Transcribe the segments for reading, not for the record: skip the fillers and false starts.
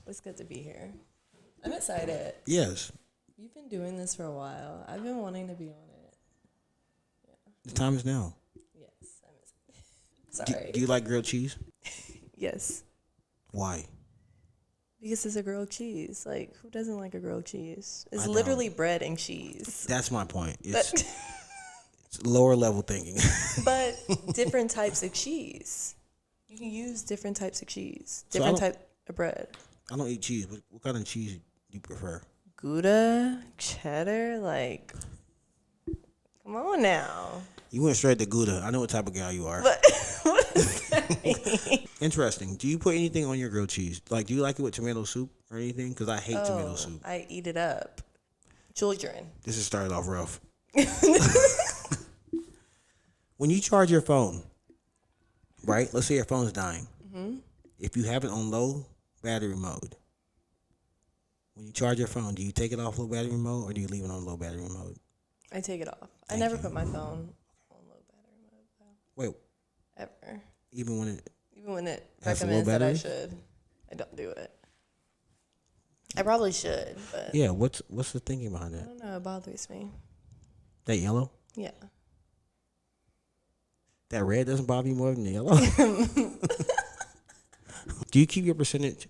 It's good to be here. I'm excited. Yes. You've been doing this for a while. I've been wanting to be on it. The time is now. Yes, I'm excited. Sorry. Do you like grilled cheese? Yes. Why? Because it's a grilled cheese. Like, who doesn't like a grilled cheese? It's I don't. literally bread and cheese. That's my point. It's lower level thinking. But different types of cheese. You can use different types of cheese. So Different type of bread. I don't eat cheese. What kind of cheese do you prefer? Gouda, cheddar, like, come on now. You went straight to Gouda. I know what type of gal you are. But what does that mean? Interesting. Do you put anything on your grilled cheese? Like, do you like it with tomato soup or anything? Because I hate tomato soup. I eat it up. Children. This has started off rough. When you charge your phone, right? Let's say your phone's dying. Mm-hmm. If you have it on low battery mode, when you charge your phone, do you take it off low battery mode or do you leave it on low battery mode? I take it off. I never put my phone on low battery mode, though. Wait. Ever. Even when it has a low recommends that I battery? should. I don't do it. I probably should, but Yeah, what's the thinking behind I that? don't know. It bothers me. That yellow? Yeah. That red doesn't bother you more than the yellow? Do you keep your percentage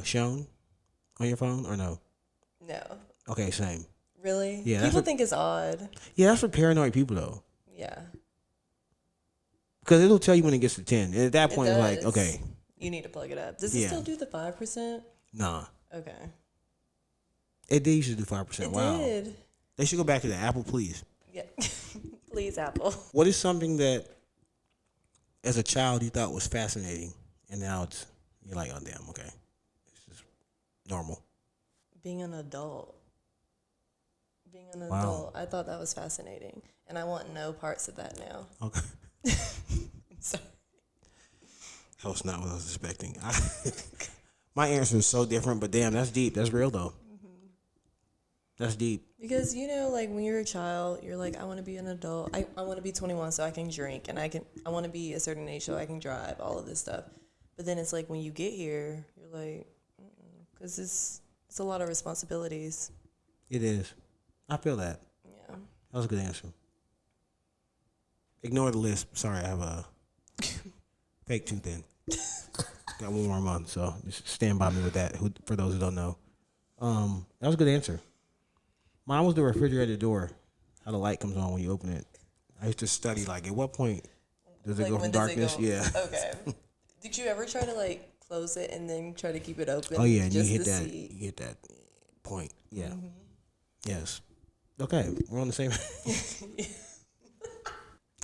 shown on your phone or no? No. Okay, same. Really? Yeah, People think it's odd. Yeah, that's for paranoid people though. Yeah. Because it'll tell you when it gets to 10. And at that point, It it's like, does. okay, You need to plug it up. Does it Yeah. still do the 5%? nah. Okay. It did used to do 5%. It Wow. did. They should go back to the Apple, please. Yeah. Please, Apple. What is something that, as a child, you thought was fascinating, and now you're like, oh, damn, okay. This is normal. Being an adult. Being an Wow. adult. I thought that was fascinating. And I want no parts of that now. Okay. Sorry. That was not what I was expecting. My answer is so different, but damn, that's deep. That's real, though. Mm-hmm. That's deep. Because, like when you're a child, you're like, I want to be an adult. I want to be 21 so I can drink. And I want to be a certain age so I can drive, all of this stuff. But then it's like when you get here, you're like, because it's a lot of responsibilities. It is. I feel that. Yeah. That was a good answer. Ignore the list. Sorry, I have a fake tooth in. Got one more month, so just stand by me with that. For those who don't know, that was a good answer. Mine was the refrigerator door. How the light comes on when you open it. I used to study at what point does it Like, go from when does it darkness? go? Yeah. Okay. Did you ever try to close it and then try to keep it open? Oh yeah, just you hit to that. see? You hit that point. Yeah. Mm-hmm. Yes. Okay, we're on the same.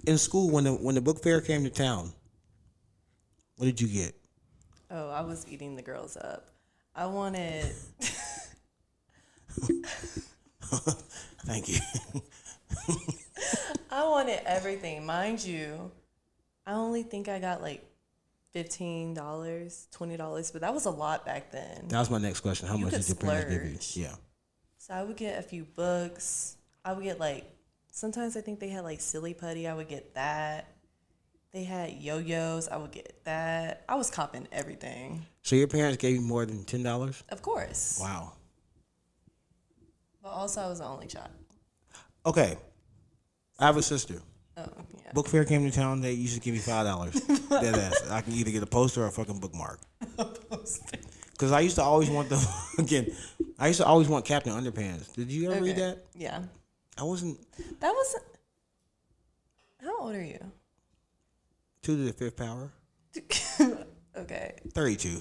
In school, when the book fair came to town, what did you get? Oh, I was eating the girls up. I wanted. Thank you. I wanted everything. Mind you, I only think I got $15, $20, but that was a lot back then. That was my next question. How You much could did your parents give splurge. you? Yeah. So I would get a few books. I would get sometimes I think they had silly putty. I would get that. They had yo-yos. I would get that. I was copping everything. So your parents gave you more than $10? Of course. Wow. But also I was the only child. Okay. I have a sister. Oh, yeah. Book fair came to town. They used to give me $5. Dead ass. I can either get a poster or a fucking bookmark. Because I used to always want I used to always want Captain Underpants. Did you ever read that? Yeah. I wasn't. That was. How old are you? 2 to the 5th power. Okay. 32.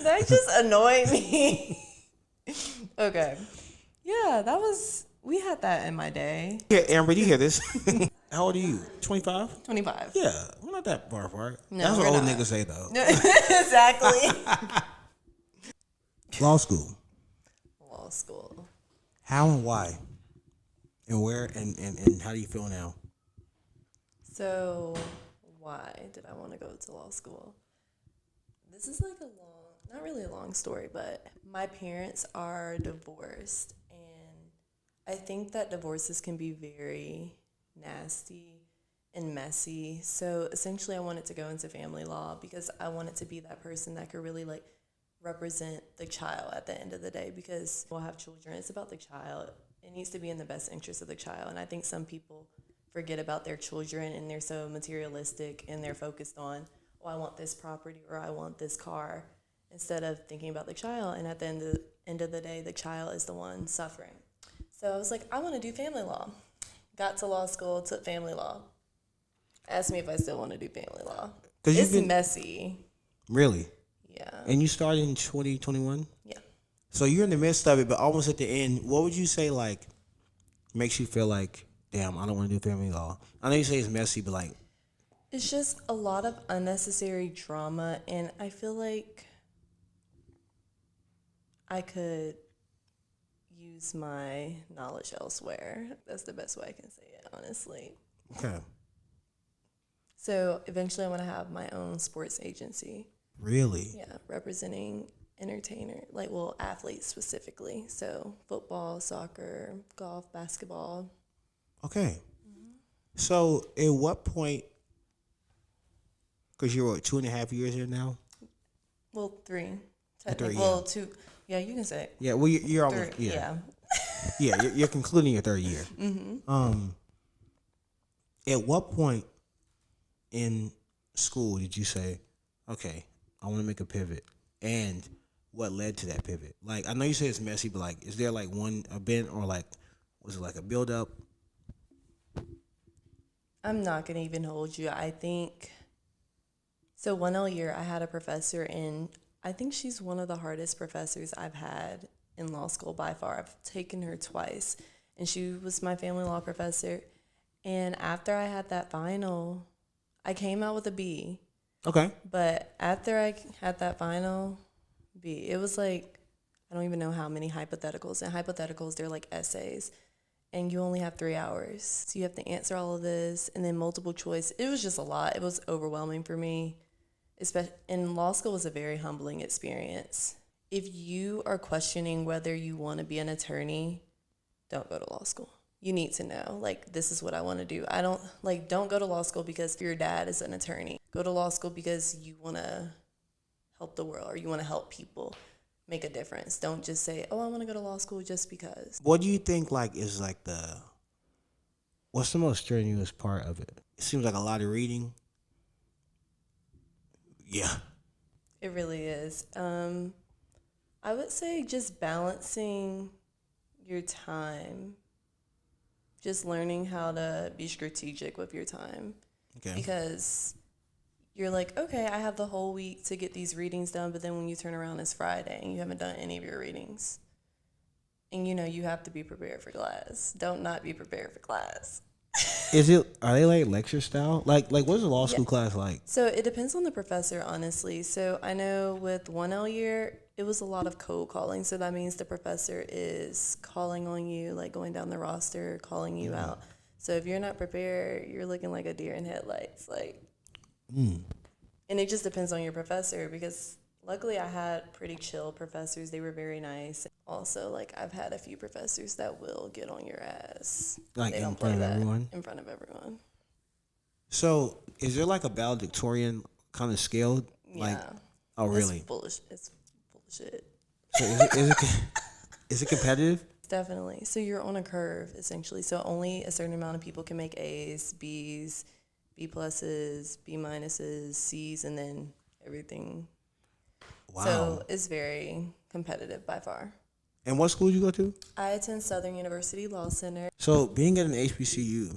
That just annoyed me. Okay. Yeah, we had that in my day. Yeah, Amber, you hear this? How old are you? 25? 25. Yeah, we're not that far apart. No, That's what we're old not. niggas say, though. Exactly. Law school. Law school. How and why? And where and how do you feel now? So, why did I want to go to law school? This is not really a long story, but my parents are divorced, and I think that divorces can be very nasty and messy. So essentially, I wanted to go into family law because I wanted to be that person that could really like represent the child at the end of the day. Because we'll have children, it's about the child. It needs to be in the best interest of the child. And I think some people forget about their children and they're so materialistic and they're focused on, oh, I want this property or I want this car, instead of thinking about the child. And at the end of the day, the child is the one suffering. So I was like, I want to do family law. Got to law school, took family law. Asked me if I still want to do family law. It's messy. Really? Yeah. And you started in 2021? Yeah. So you're in the midst of it, but almost at the end, what would you say like makes you feel like, damn, I don't want to do family law? I know you say it's messy, but like, it's just a lot of unnecessary drama, and I feel like I could use my knowledge elsewhere. That's the best way I can say it, honestly. okay. So eventually I want to have my own sports agency. Really? Yeah, representing athletes specifically. So football, soccer, golf, basketball. Okay. So at what point, because you're what, 2.5 years here now? Well, 3. Three, Well, yeah. 2. Yeah, you can say it. Yeah, well, you're almost, Three, yeah. yeah. Yeah, you're concluding your 3rd year. At what point in school did you say, okay, I want to make a pivot? And what led to that pivot? Like, I know you say it's messy, but like, is there like one event or like, was it like a build up? I'm not going to even hold you. I think, so 1L year, I had a professor, and I think she's one of the hardest professors I've had in law school by far. I've taken her twice, and she was my family law professor. And after I had that final, I came out with a B. Okay. But after I had that final B, it was like, I don't even know how many hypotheticals. And hypotheticals, they're like essays. And you only have 3 hours. So you have to answer all of this. And then multiple choice. It was just a lot. It was overwhelming for me. And law school was a very humbling experience. If you are questioning whether you want to be an attorney, don't go to law school. You need to know, like, this is what I want to do. Don't go to law school because your dad is an attorney. Go to law school because you want to help the world or you want to help people make a difference. Don't just say, oh, I want to go to law school just because. What do you think like is like what's the most strenuous part of it? It seems like a lot of reading. Yeah. It really is. I would say just balancing your time. Just learning how to be strategic with your time. Okay. Because you're like, okay, I have the whole week to get these readings done, but then when you turn around, it's Friday and you haven't done any of your readings. And you have to be prepared for class. Don't not be prepared for class. Are they like lecture style? Like what's a law school class like? So it depends on the professor, honestly. So I know with 1L year, it was a lot of cold calling. So that means the professor is calling on you, like going down the roster, calling you out. So if you're not prepared, you're looking like a deer in headlights. And it just depends on your professor, because luckily I had pretty chill professors. They were very nice. Also, like, I've had a few professors that will get on your ass. Like they in don't front play of that everyone? in front of everyone. So is there like a valedictorian kind of scale? Like, Yeah. oh really? It's bullshit. So is it competitive? Definitely. So you're on a curve, essentially. So only a certain amount of people can make A's, B's, B pluses, B minuses, C's, and then everything. Wow. So it's very competitive by far. And what school did you go to? I attend Southern University Law Center. So being at an HBCU,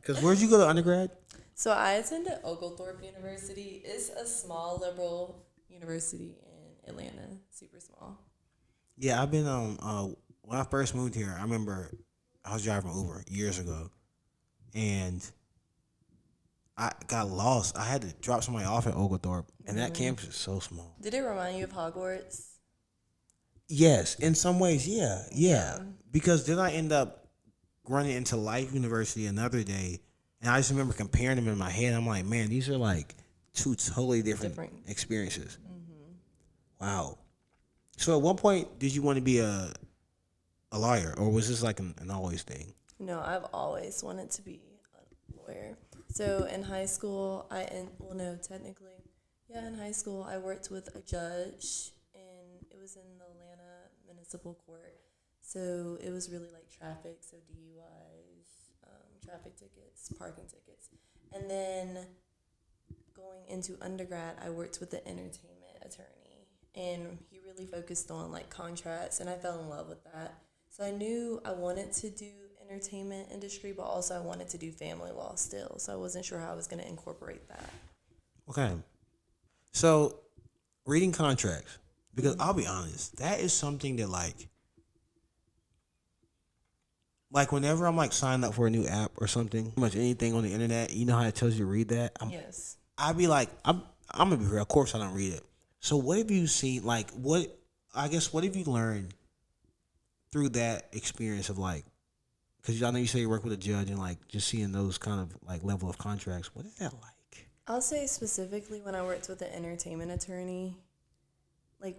because where'd you go to undergrad? So I attended Oglethorpe University. It's a small liberal university in Atlanta, super small. Yeah, I've been when I first moved here, I remember I was driving Uber years ago, and I got lost. I had to drop somebody off at Oglethorpe, and that campus is so small. Did it remind you of Hogwarts? Yes, in some ways, yeah. Because then I end up running into Life University another day, and I just remember comparing them in my head. I'm like, man, these are like two totally different experiences. Mm-hmm. Wow. So at one point, did you want to be a lawyer, or was this like an always thing? No, I've always wanted to be elsewhere. So in high school, well, no, technically, yeah, in high school, I worked with a judge, and it was in the Atlanta Municipal Court. So it was really like traffic, so DUIs, traffic tickets, parking tickets. And then going into undergrad, I worked with an entertainment attorney, and he really focused on like contracts, and I fell in love with that. So I knew I wanted to do entertainment industry, but also I wanted to do family law still. So I wasn't sure how I was going to incorporate that. Okay. So reading contracts, because I'll be honest, that is something that like whenever I'm like signing up for a new app or something, pretty much anything on the internet, you know how it tells you to read that? Yes. I'd be like, I'm gonna be real. Of course, I don't read it. So, what have you seen? Like, what have you learned through that experience of like? Because I know you say you work with a judge and like just seeing those kind of like level of contracts. What is that like? I'll say specifically when I worked with an entertainment attorney, like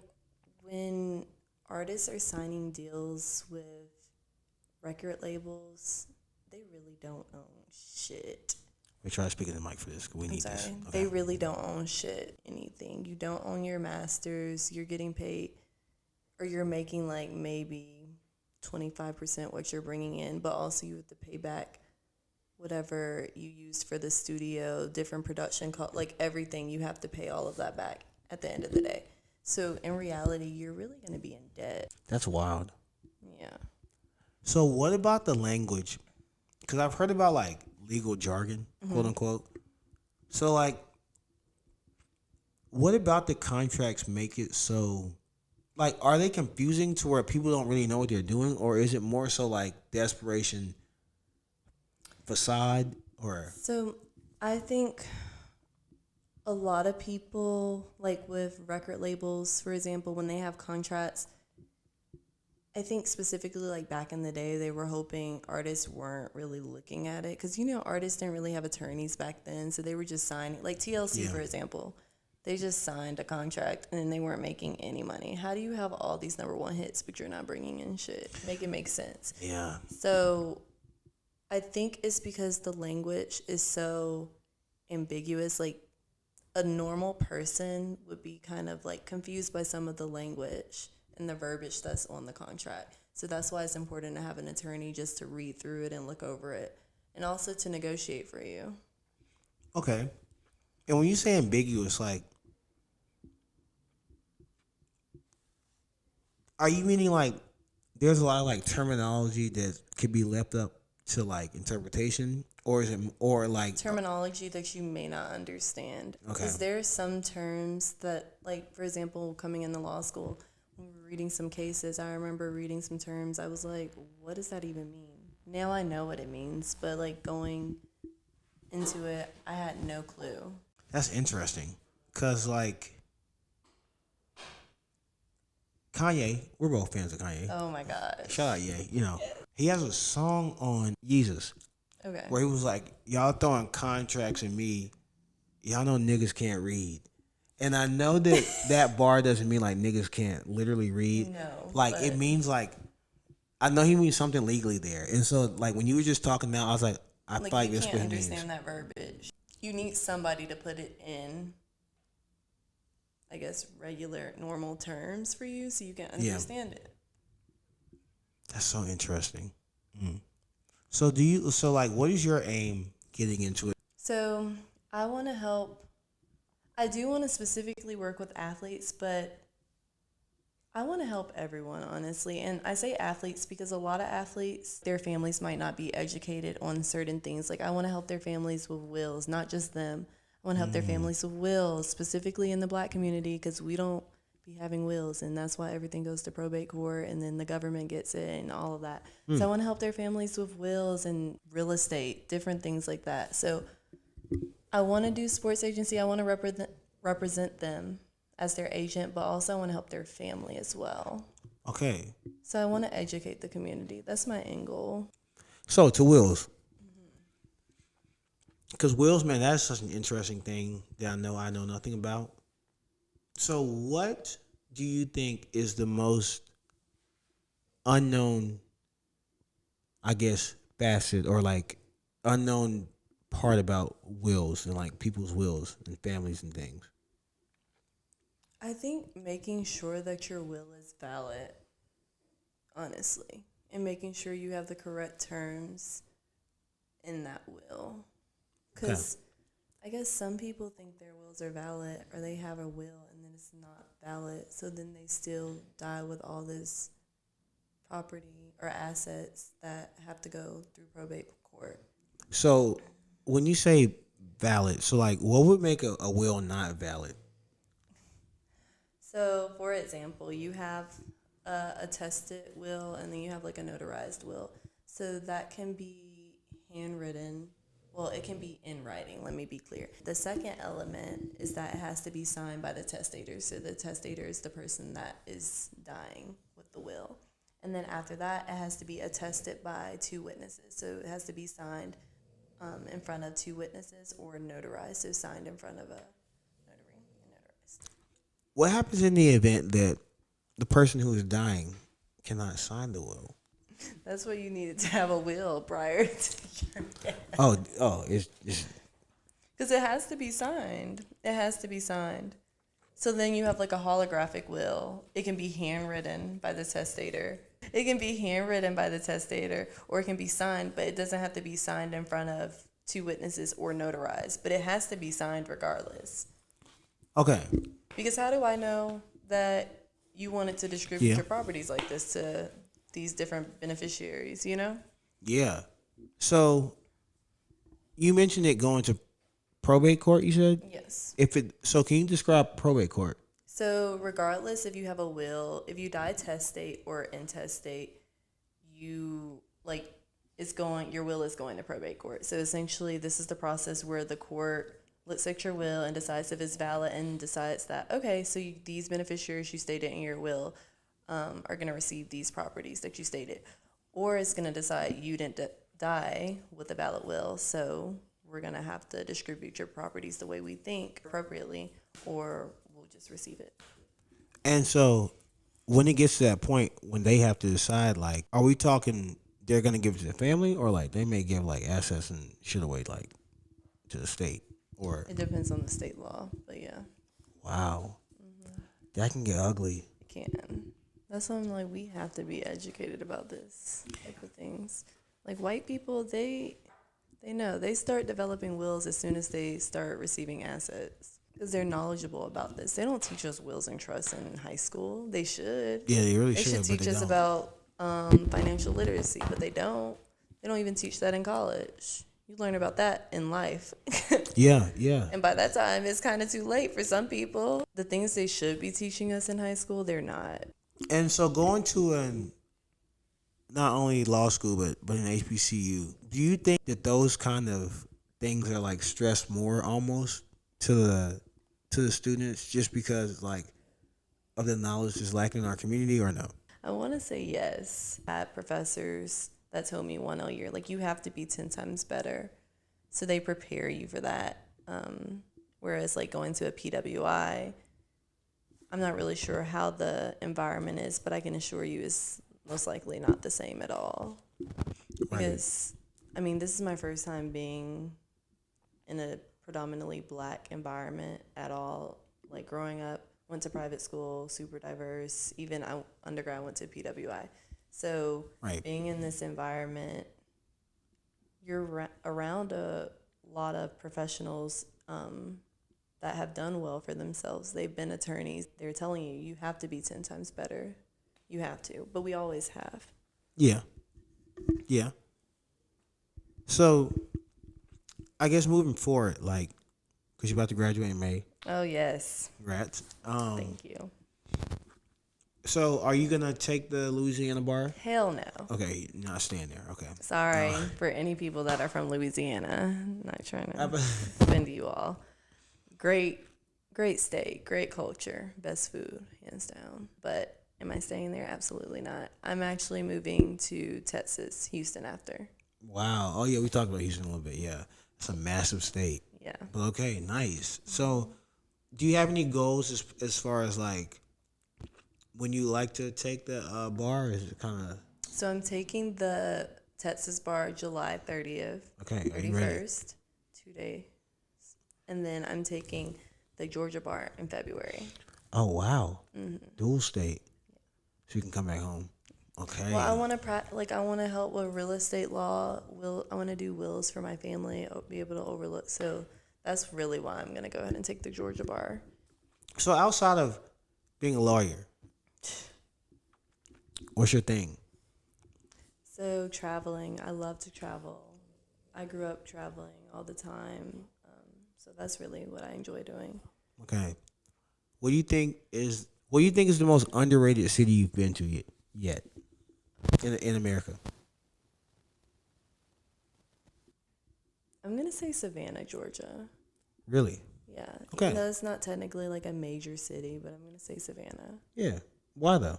when artists are signing deals with record labels, they really don't own shit. We try to speak in the mic for this. We need this. Okay. They really don't own shit, anything. You don't own your masters. You're getting paid, or you're making like maybe 25% what you're bringing in, but also you have to pay back whatever you used for the studio, different production cost, like everything. You have to pay all of that back at the end of the day. So in reality, you're really going to be in debt. That's wild. Yeah. So what about the language? Because I've heard about like legal jargon, quote unquote. So like, what about the contracts make it so? Like, are they confusing to where people don't really know what they're doing, or is it more so like desperation, facade, or? So I think a lot of people, like with record labels, for example, when they have contracts, I think specifically like back in the day, they were hoping artists weren't really looking at it. Because, artists didn't really have attorneys back then. So they were just signing, like TLC, for example. They just signed a contract and they weren't making any money. How do you have all these #1 hits, but you're not bringing in shit? Make it make sense. Yeah. So I think it's because the language is so ambiguous. Like a normal person would be kind of like confused by some of the language and the verbiage that's on the contract. So that's why it's important to have an attorney just to read through it and look over it, and also to negotiate for you. Okay. And when you say ambiguous, like, are you meaning like there's a lot of like terminology that could be left up to like interpretation, or is it or like terminology that you may not understand? Okay. Because there are some terms that, like, for example, coming into law school, when we were reading some cases, I remember reading some terms. I was like, what does that even mean? Now I know what it means, but like going into it, I had no clue. That's interesting, cause like Kanye, we're both fans of Kanye. Oh my gosh. Shout out Ye. He has a song on Yeezus Okay. where he was like, "Y'all throwing contracts at me. Y'all know niggas can't read." And I know that bar doesn't mean like niggas can't literally read. No. Like it means like I know he means something legally there. And so like when you were just talking now, I was like, I feel like this you what can't he means. understand that verbiage. You need somebody to put it in, I guess, regular, normal terms for you so you can understand it. That's so interesting. So like, what is your aim getting into it? So I want to help. I do want to specifically work with athletes, but I want to help everyone, honestly. And I say athletes because a lot of athletes, their families might not be educated on certain things. Like, I want to help their families with wills, not just them. I want to help their families with wills, specifically in the Black community, because we don't be having wills, and that's why everything goes to probate court, and then the government gets it and all of that. So I want to help their families with wills and real estate, different things like that. So I want to do sports agency. I want to represent them as their agent, but also I want to help their family as well. Okay. So I want to educate the community. That's my end goal. So to wills. Because wills, man, that's such an interesting thing that I know nothing about. So what do you think is the most unknown, I guess, facet or like unknown part about wills and like people's wills and families and things? I think making sure that your will is valid, honestly, and making sure you have the correct terms in that will. Okay. Because I guess some people think their wills are valid or they have a will and then it's not valid. So then they still die with all this property or assets that have to go through probate court. So when you say valid, so like what would make a will not valid? So, for example, you have a attested will and then you have like a notarized will. So that can be handwritten. Well, it can be in writing, let me be clear. The second element is that it has to be signed by the testator. So the testator is the person that is dying with the will. And then after that, it has to be attested by two witnesses. So it has to be signed in front of two witnesses or notarized. So signed in front of a notary and notarized. What happens in the event that the person who is dying cannot sign the will? That's why you needed to have a will prior to your death. It's Because it has to be signed. It has to be signed. So then you have like a holographic will. It can be handwritten by the testator. It can be handwritten by the testator, or it can be signed, but it doesn't have to be signed in front of two witnesses or notarized. But it has to be signed regardless. okay. Because how do I know that you wanted to distribute your properties like this to these different beneficiaries, you know? Yeah. So you mentioned it going to probate court, you said? Yes. So can you describe probate court? So regardless if you have a will, if you die testate or intestate, your will is going to probate court. So essentially this is the process where the court looks at your will and decides if it's valid and decides that, okay, so these beneficiaries you stated in your will are going to receive these properties that you stated. Or it's going to decide you didn't die with a valid will, so we're going to have to distribute your properties the way we think appropriately, or we'll just receive it. And so when it gets to that point when they have to decide, like, are we talking they're going to give it to the family, or like they may give like assets and shit away like to the state? Or It depends on the state law, but yeah. wow. That can get ugly. It can. That's why I'm like, we have to be educated about this type of things. Like white people, they know. They start developing wills as soon as they start receiving assets because they're knowledgeable about this. They don't teach us wills and trusts in high school. They should. Yeah, they really They should, should but teach they us don't. about financial literacy, but they don't. They don't even teach that in college. You learn about that in life. Yeah. And by that time, it's kind of too late for some people. The things they should be teaching us in high school, they're not. And so going to not only law school but an HBCU, do you think that those kind of things are like stressed more almost to the students just because like of the knowledge that's lacking in our community, or no? I want to say yes. I had professors that told me 1 year, like you have to be 10 times better. So they prepare you for that. Whereas like going to a PWI, I'm not really sure how the environment is, but I can assure you it's most likely not the same at all. Because, I mean, this is my first time being in a predominantly black environment at all. Like growing up, went to private school, super diverse. Even undergrad went to PWI. So being in this environment, you're around a lot of professionals that have done well for themselves. They've been attorneys. They're telling you, you have to be 10 times better. You have to. But we always have. Yeah. So I guess moving forward, like, because you're about to graduate in May. Oh, yes. Congrats. Thank you. So are you going to take the Louisiana bar? Hell no. Okay, you're not staying there. Okay. Sorry for any people that are from Louisiana. I'm not trying to offend you all. Great state, great culture, best food, hands down. But am I staying there? Absolutely not. I'm actually moving to Texas, Houston after. Wow. Oh, yeah, we talked about Houston a little bit. Yeah. It's a massive state. Yeah. But okay, nice. So do you have any goals as far as like when you like to take the bar? Is it kind of... So I'm taking the Texas bar July 30th. Okay, are you ready? 31st. 2 days. And then I'm taking the Georgia bar in February. Oh wow, dual state, so you can come back home. Okay. Well, I want to I want to help with real estate law. I want to do wills for my family. Be able to overlook. So that's really why I'm gonna go ahead and take the Georgia bar. So outside of being a lawyer, what's your thing? So traveling, I love to travel. I grew up traveling all the time, so that's really what I enjoy doing. Okay. What do you think is the most underrated city you've been to yet in America? I'm gonna say Savannah, Georgia. Really? Yeah. Okay. Even though it's not technically like a major city, but I'm gonna say Savannah. Yeah. Why though?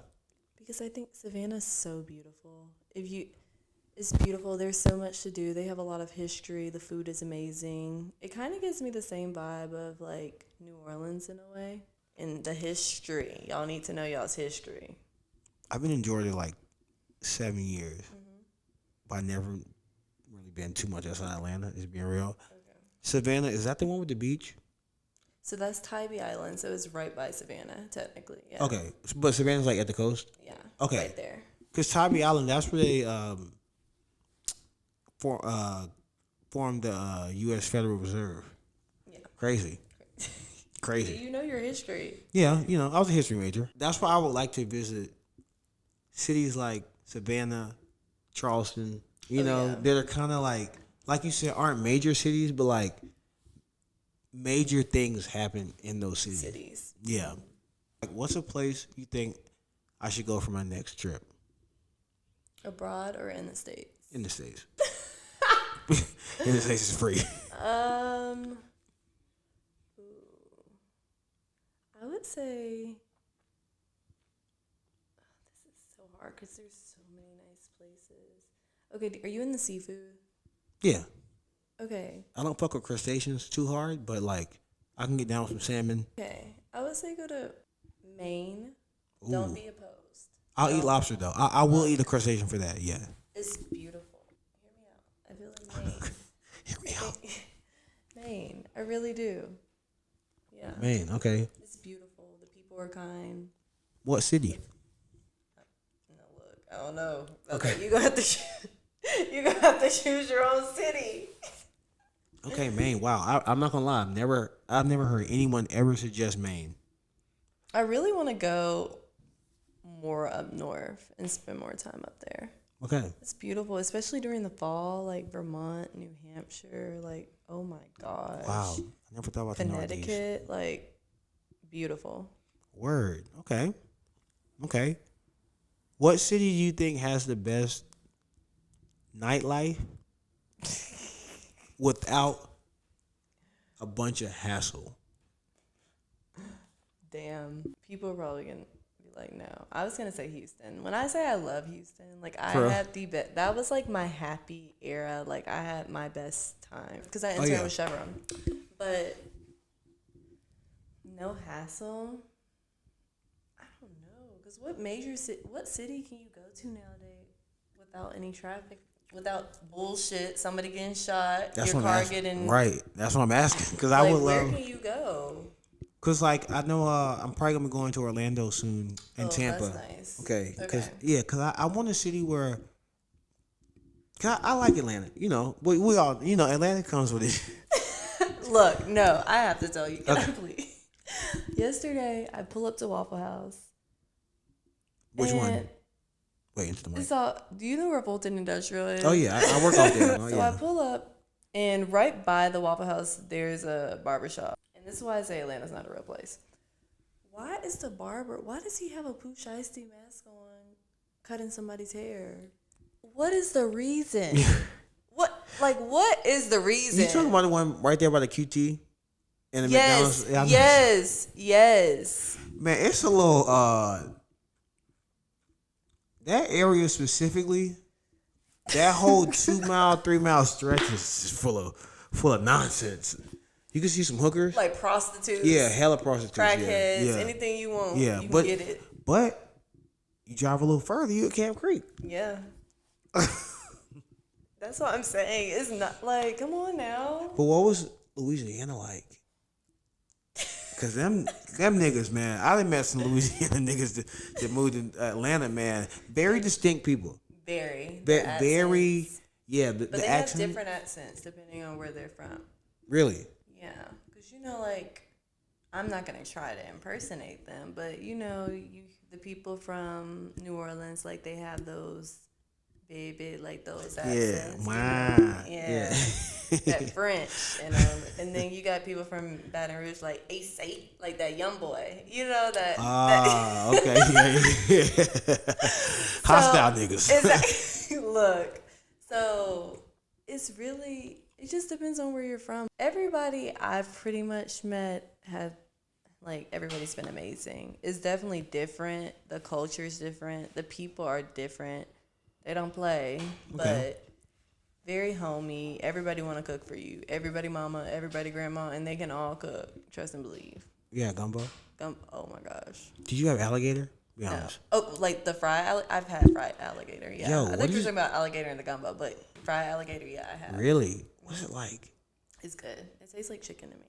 Because I think Savannah's so beautiful. It's beautiful. There's so much to do. They have a lot of history. The food is amazing. It kind of gives me the same vibe of like New Orleans in a way. And the history. Y'all need to know y'all's history. I've been in Georgia like 7 years, but I never really been too much outside Atlanta. Just being real. Okay. Savannah, is that the one with the beach? So that's Tybee Island. So it's right by Savannah, technically. Yeah. Okay, but Savannah's like at the coast. Yeah. Okay. Right there. Because Tybee Island, that's where they formed the U.S. Federal Reserve. Yeah. Crazy. Crazy. Do you know your history? Yeah, I was a history major. That's why I would like to visit cities like Savannah, Charleston. That are kind of like you said, aren't major cities, but like major things happen in those cities. Yeah. Like, what's a place you think I should go for my next trip? Abroad or in the States? In the States. In the States is free. I would say this is so hard because there's so many nice places. Okay, are you in the seafood? Yeah. Okay. I don't fuck with crustaceans too hard, but like I can get down with some salmon. Okay, I would say go to Maine. Ooh. Don't be opposed. I'll eat lobster though. I will eat a crustacean for that. Yeah. It's beautiful. Hear me out. I feel like Maine. Hear me out. Maine. I really do. Yeah. Maine. Okay. It's beautiful. The people are kind. What city? No, look. I don't know. Okay. You're gonna have to choose your own city. Okay, Maine. Wow. I'm not gonna lie. I've never heard anyone ever suggest Maine. I really want to go more up north and spend more time up there. Okay. It's beautiful, especially during the fall, like Vermont, New Hampshire, like, oh my gosh. Wow. I never thought about Connecticut, like, beautiful. Word. Okay. What city do you think has the best nightlife without a bunch of hassle? Damn. People are probably going to be like, no. I was going to say Houston. When I say I love Houston, like, I had the best. That was, like, my happy era. Like, I had my best time. Because I interned with Chevron. But no hassle. I don't know. Because what city can you go to nowadays without any traffic? Without bullshit, somebody getting shot, That's your car getting... Right. That's what I'm asking. Because I would love... Where can you go? Because, like, I know I'm probably going to be going to Orlando soon and Tampa. That's nice. Okay. Because I want a city where... Cause I like Atlanta. We all... Atlanta comes with it. Look, no, I have to tell you. Can I please? Yesterday, I pull up to Waffle House. Which one? Wait, into the mic. So, do you know where Fulton Industrial is? Oh, yeah. I work out there. I pull up, and right by the Waffle House, there's a barbershop. And this is why I say Atlanta's not a real place. Why does he have a Pooh Shiesty mask on cutting somebody's hair? What is the reason? What is the reason? You talking about the one right there by the QT? And the yes, McDonald's? Yes. Man, it's a little... that area specifically, that whole 2 mile, 3 mile stretch is full of nonsense. You can see some hookers, like prostitutes. Yeah, hella prostitutes. Crackheads, anything you want. Yeah, you can get it. But you drive a little further, you at Camp Creek. Yeah. That's what I'm saying. It's not like, come on now. But what was Louisiana like? Cause them niggas, man. I done met some Louisiana niggas that moved to Atlanta, man. Very distinct people. Very. Very. Yeah, but the they accent. have different accents depending on where they're from. Really? Yeah, because like, I'm not gonna try to impersonate them, but the people from New Orleans, like they have those baby, like those accents. Yeah, wow. Yeah. That French, and then you got people from Baton Rouge, like A8, like that young boy, that. Okay, yeah. Hostile niggas. Look, so it just depends on where you're from. Everybody I've pretty much met everybody's been amazing. It's definitely different. The culture's different. The people are different. They don't play, but very homey. Everybody want to cook for you. Everybody mama, everybody grandma, and they can all cook. Trust and believe. Yeah, gumbo. Oh my gosh. Did you have alligator? Be No. honest. Oh, like the fried. I've had fried alligator. Yeah. Yo, I think you're talking about alligator in the gumbo, but fried alligator, yeah, I have. Really? What's it like? It's good. It tastes like chicken to me.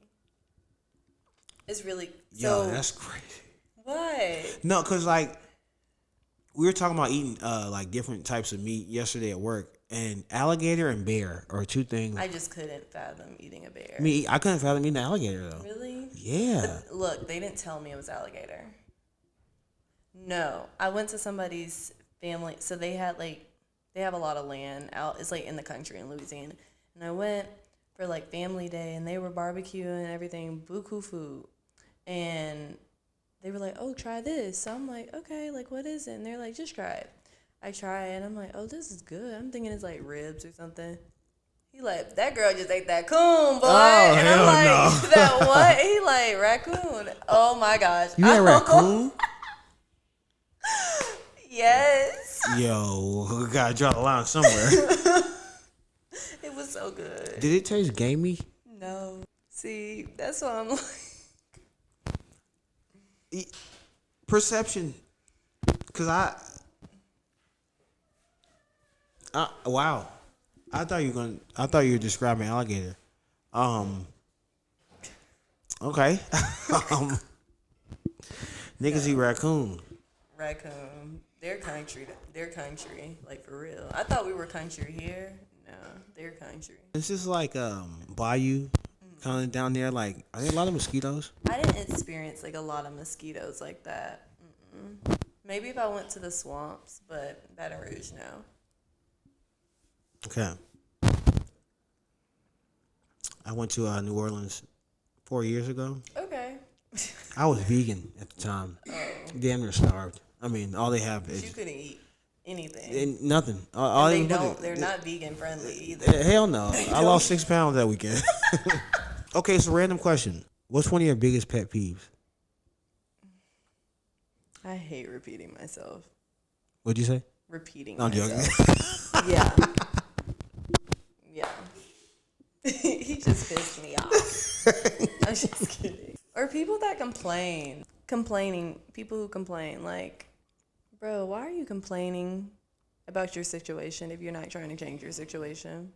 It's really. Yo, that's crazy. What? No, cause like we were talking about eating like different types of meat yesterday at work, and alligator and bear are two things. I just couldn't fathom eating a bear. I couldn't fathom eating an alligator though. Really? Yeah. But look, they didn't tell me it was alligator. No, I went to somebody's family, so they have a lot of land out. It's like in the country in Louisiana, and I went for like family day, and they were barbecuing and everything, buku food, and they were like, "Oh, try this." So I'm like, "Okay, like what is it?" And they're like, "Just try it." I try it, and I'm like, "Oh, this is good." I'm thinking it's like ribs or something. He like, "That girl just ate that coon, boy." Oh, and I'm hell like, no. "That what?" He like, "Raccoon." Oh my gosh. You had raccoon? Yes. Yo, gotta draw the line somewhere. It was so good. Did it taste gamey? No. See, that's why I'm like. Perception, cause wow, I thought you were describing alligator. Okay. Niggas eat raccoon. Raccoon. Their country, like for real. I thought we were country here. No, their country. It's just like bayou, kind of down there. Like, are there a lot of mosquitoes? I didn't experience like a lot of mosquitoes like that. Mm-mm. Maybe if I went to the swamps, but Baton Rouge, no. Okay. I went to New Orleans 4 years ago. Okay. I was vegan at the time. Damn near starved. I mean, all they have is You couldn't eat anything. nothing. They're not vegan friendly either. Hell no. I lost 6 pounds that weekend. Okay, so random question. What's one of your biggest pet peeves? I hate repeating myself. What'd you say? Repeating I'm myself. joking. Yeah. Yeah. He just pissed me off. I'm just kidding. Or people that complaining, people who complain, like, bro, why are you complaining about your situation if you're not trying to change your situation?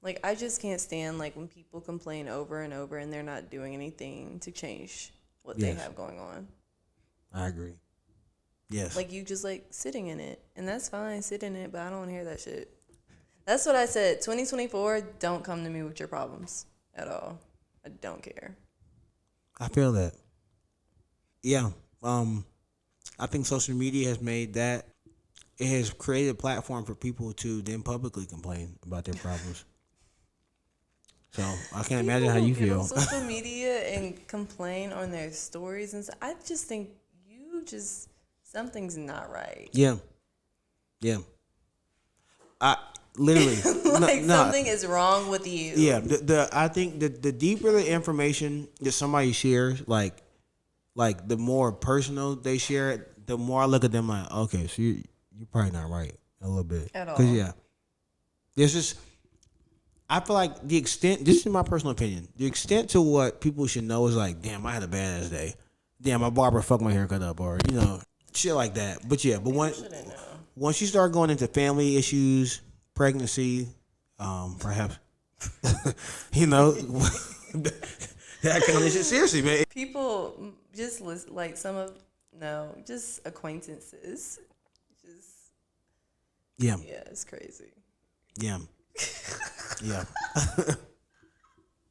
Like, I just can't stand, like, when people complain over and over and they're not doing anything to change what they have going on. I agree. Yes. Like, you just, like, sitting in it. And that's fine, sit in it, but I don't want to hear that shit. That's what I said. 2024, don't come to me with your problems at all. I don't care. I feel that. Yeah. I think social media has made that. It has created a platform for people to then publicly complain about their problems. So I can't imagine how you feel. On social media and complain on their stories and stuff. I just think something's not right. Yeah. Yeah. I literally something is wrong with you. Yeah. I think the deeper the information that somebody shares, like the more personal they share it, the more I look at them like, okay, so you're probably not right a little bit. At all. Because yeah, there's just. I feel like the extent, this is my personal opinion, the extent to what people should know is like, damn, I had a bad ass day. Damn, my barber fucked my haircut up, or, shit like that. But yeah, but once you start going into family issues, pregnancy, perhaps, you know, that kind of shit. Seriously, man. People just like just acquaintances. Just Yeah. yeah, it's crazy. Yeah. Yeah.